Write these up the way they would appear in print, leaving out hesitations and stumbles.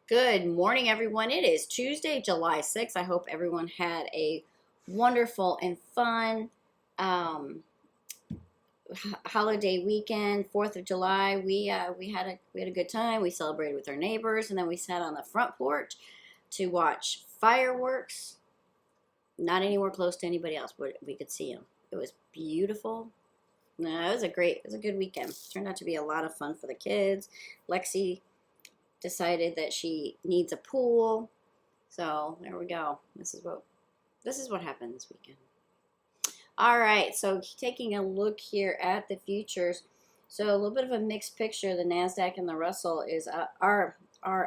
Good morning, everyone. It is Tuesday, July 6th. I hope everyone had a wonderful and fun um, holiday weekend. 4th of July. We had a good time. We celebrated with our neighbors, and then we sat on the front porch to watch fireworks. Not anywhere close to anybody else, but we could see them. It was beautiful. No, it was a good weekend. Turned out to be a lot of fun for the kids. Lexi decided that she needs a pool. So there we go. This is what happened this weekend. All right, so taking a look here at the futures. So a little bit of a mixed picture. The Nasdaq and the Russell are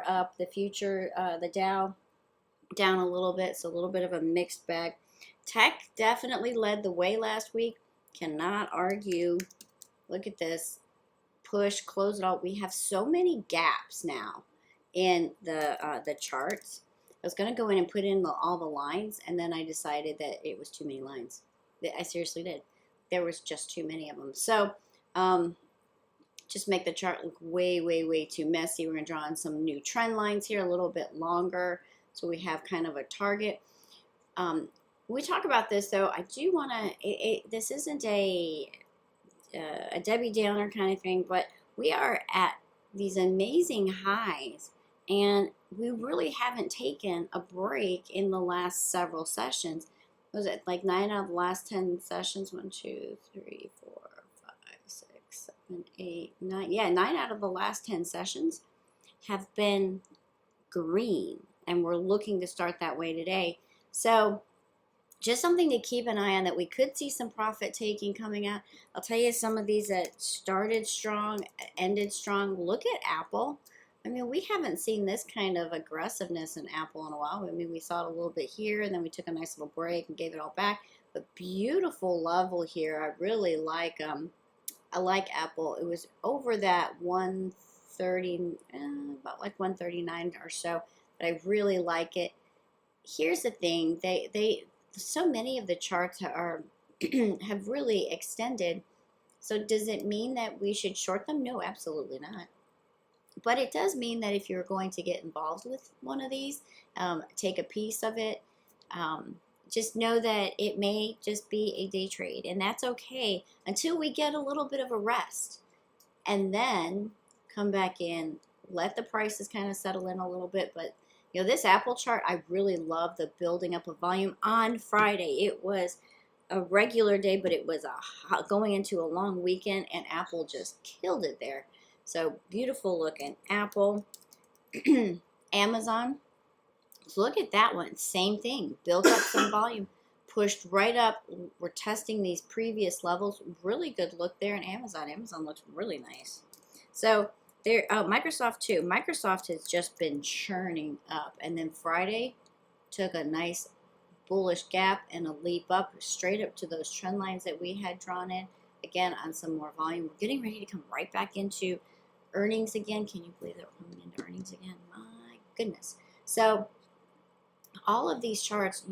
up. The future, the Dow down a little bit. So a little bit of a mixed bag. Tech definitely led the way last week. Cannot argue. Look at this. Push, close it all. We have so many gaps now in the charts. I was going to go in and put in all the lines, and then I decided that it was too many lines. I seriously did. There was just too many of them. So just make the chart look way, way, way too messy. We're going to draw in some new trend lines here, a little bit longer, so we have kind of a target. We talk about this, though. I do want to, this isn't a Debbie Downer kind of thing, but we are at these amazing highs, and we really haven't taken a break in the last several sessions. Was it like 9 out of the last 10 sessions? 1, 2, 3, 4, 5, 6, 7, 8, 9. Yeah, 9 out of the last 10 sessions have been green, and we're looking to start that way today. So just something to keep an eye on, that we could see some profit taking coming out. I'll tell you some of these that started strong, ended strong. Look at Apple. I mean, we haven't seen this kind of aggressiveness in Apple in a while. I mean, we saw it a little bit here, and then we took a nice little break and gave it all back. But beautiful level here. I really like I like Apple. It was over that 130, about like 139 or so, but I really like it. Here's the thing, they so many of the charts are have really extended. So does it mean that we should short them? No, absolutely not. But it does mean that if you're going to get involved with one of these, take a piece of it. Just know that it may just be a day trade, and that's okay until we get a little bit of a rest, and then come back in, let the prices kind of settle in a little bit. But this Apple chart, I really love the building up of volume on Friday. It was a regular day, but it was going into a long weekend, and Apple just killed it there. So beautiful looking Apple. Amazon, look at that one. Same thing. Built up some volume, pushed right up. We're testing these previous levels. Really good look there in Amazon. Amazon looks really nice. So there, Microsoft too. Microsoft has just been churning up, and then Friday took a nice bullish gap and a leap up straight up to those trend lines that we had drawn in. Again, on some more volume. We're getting ready to come right back into earnings again. Can you believe that we're coming into earnings again? My goodness. So all of these charts,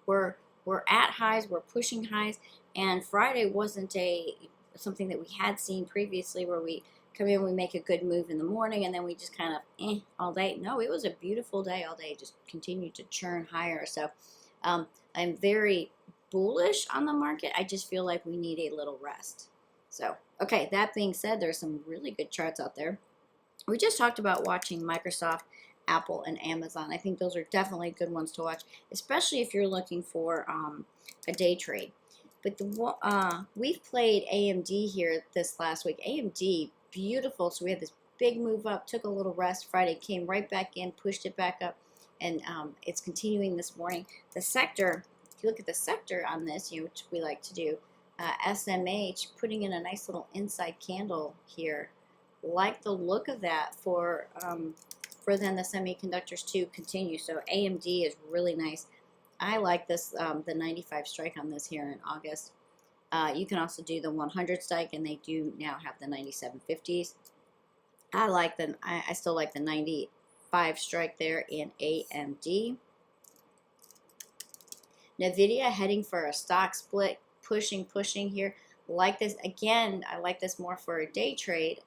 we're at highs, we're pushing highs, and Friday wasn't something that we had seen previously, where we come in, we make a good move in the morning, and then we just kind of all day. No, it was a beautiful day all day. Just continued to churn higher. So I'm very bullish on the market. I just feel like we need a little rest. So, okay, that being said, there's some really good charts out there. We just talked about watching Microsoft, Apple, and Amazon. I think those are definitely good ones to watch, especially if you're looking for a day trade. But we've played AMD here this last week. AMD, beautiful. So we had this big move up, took a little rest. Friday came right back in, pushed it back up, and it's continuing this morning. The sector, if you look at the sector on this, which we like to do, SMH putting in a nice little inside candle here. Like the look of that for then the semiconductors to continue. So AMD is really nice. I like this, the 95 strike on this here in August. You can also do the 100 strike, and they do now have the 97.50s. I still like the 95 strike there in AMD. NVIDIA heading for a stock split, pushing here. Like this again. I like this more for a day trade.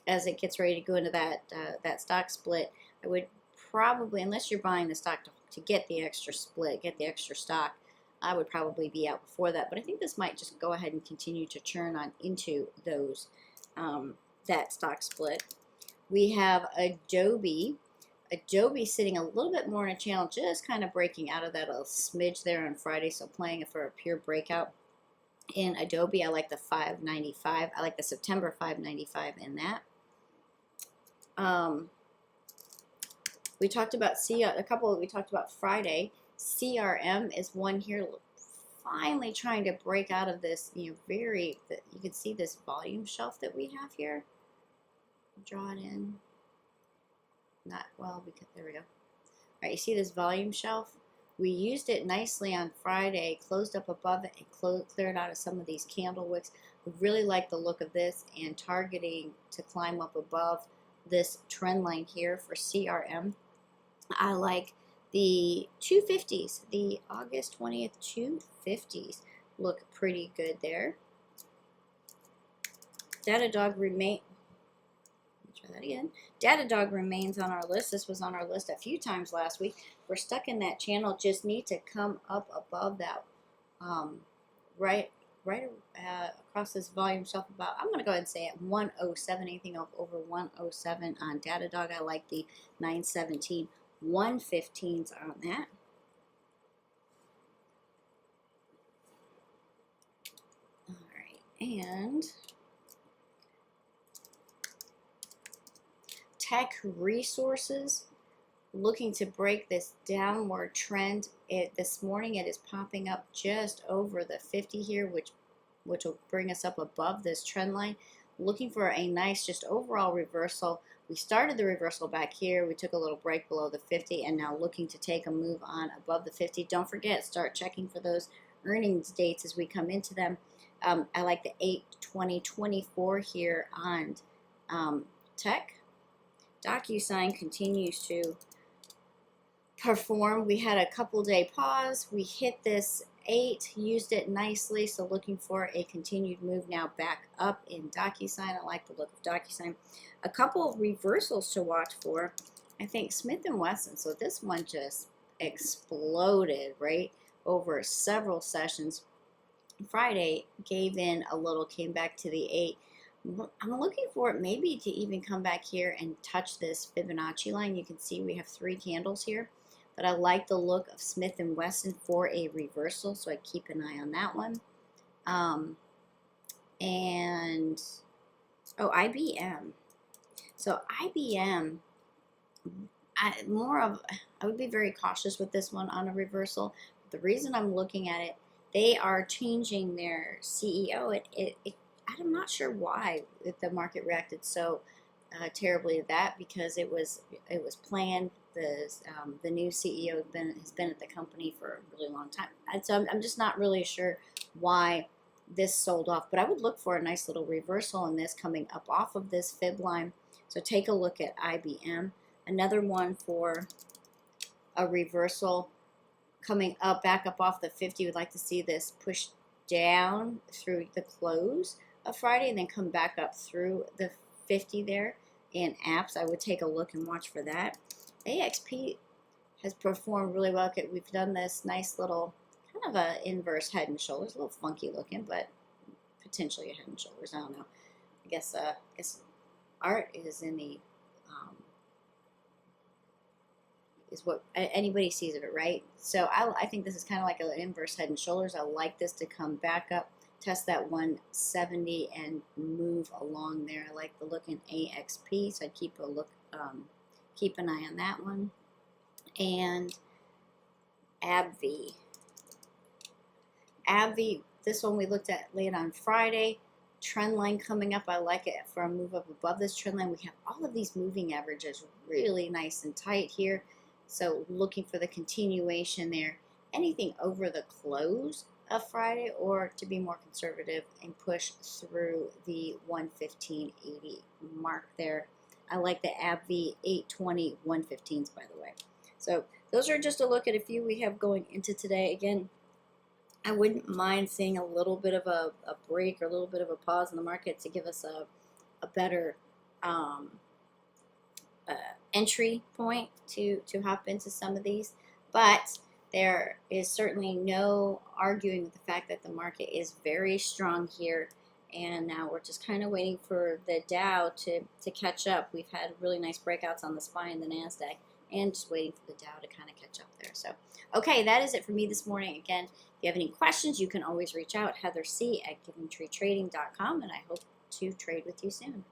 as it gets ready to go into that stock split, I would probably, unless you're buying the stock to get the extra split, get the extra stock, I would probably be out before that. But I think this might just go ahead and continue to churn on into those that stock split. We have Adobe. Adobe sitting a little bit more in a channel, just kind of breaking out of that a smidge there on Friday, so playing for a pure breakout. In Adobe, I like the 595. I like the September 595 in that. We talked about we talked about Friday. CRM is one here, finally trying to break out of this, you can see this volume shelf that we have here. Draw it in. Not well, because there we go. All right, you see this volume shelf? We used it nicely on Friday, closed up above it, and cleared out of some of these candle wicks. We really like the look of this, and targeting to climb up above this trend line here for CRM. I like the 250s, the August 20th 250s look pretty good there. Datadog remains on our list. This was on our list a few times last week. We're stuck in that channel. Just need to come up above that, right across this volume shelf. I'm going to go ahead and say at 107. Anything over 107 on Datadog. I like the 917 115s on that. All right, and Tech Resources, looking to break this downward trend. This morning it is popping up just over the 50 here, which will bring us up above this trend line. Looking for a nice just overall reversal. We started the reversal back here. We took a little break below the 50, and now looking to take a move on above the 50. Don't forget, start checking for those earnings dates as we come into them. I like the 8/20/24 here on Tech. DocuSign continues to perform. We had a couple day pause. We hit this 8, used it nicely, so looking for a continued move now back up in DocuSign. I like the look of DocuSign. A couple of reversals to watch for. I think Smith & Wesson, so this one just exploded right over several sessions. Friday gave in a little, came back to the 8. I'm looking for it maybe to even come back here and touch this Fibonacci line. You can see we have 3 candles here, but I like the look of Smith & Wesson for a reversal, so I keep an eye on that one. And IBM. So IBM, I would be very cautious with this one on a reversal. The reason I'm looking at it, they are changing their CEO. I'm not sure why the market reacted so terribly to that, because it was planned. The new CEO has been at the company for a really long time, and so I'm just not really sure why this sold off. But I would look for a nice little reversal in this coming up off of this fib line. So take a look at IBM. Another one for a reversal coming up, back up off the 50. Would like to see this push down through the close of Friday and then come back up through the 50 there. In apps, I would take a look and watch for that. AXP has performed really well. We've done this nice little kind of a inverse head and shoulders, a little funky looking, but potentially a head and shoulders. I don't know. I guess art is in the is what anybody sees of it, right? So I think this is kind of like an inverse head and shoulders. I like this to come back up, test that 170 and move along there. I like the look in AXP, so I'd keep an eye on that one. And AbbVie, this one we looked at late on Friday. Trend line coming up. I like it for a move up above this trend line. We have all of these moving averages really nice and tight here. So looking for the continuation there. Anything over the close of Friday, or to be more conservative and push through the 115.80 mark there. I like the AbbVie 820 115s, by the way. So those are just a look at a few we have going into today. Again, I wouldn't mind seeing a little bit of a break or a little bit of a pause in the market to give us a better uh, entry point to hop into some of these, but there is certainly no arguing with the fact that the market is very strong here, and now we're just kind of waiting for the Dow to catch up. We've had really nice breakouts on the SPY and the NASDAQ, and just waiting for the Dow to kind of catch up there. So, okay, that is it for me this morning. Again, if you have any questions, you can always reach out, Heather C. at GivingTreeTrading.com, and I hope to trade with you soon.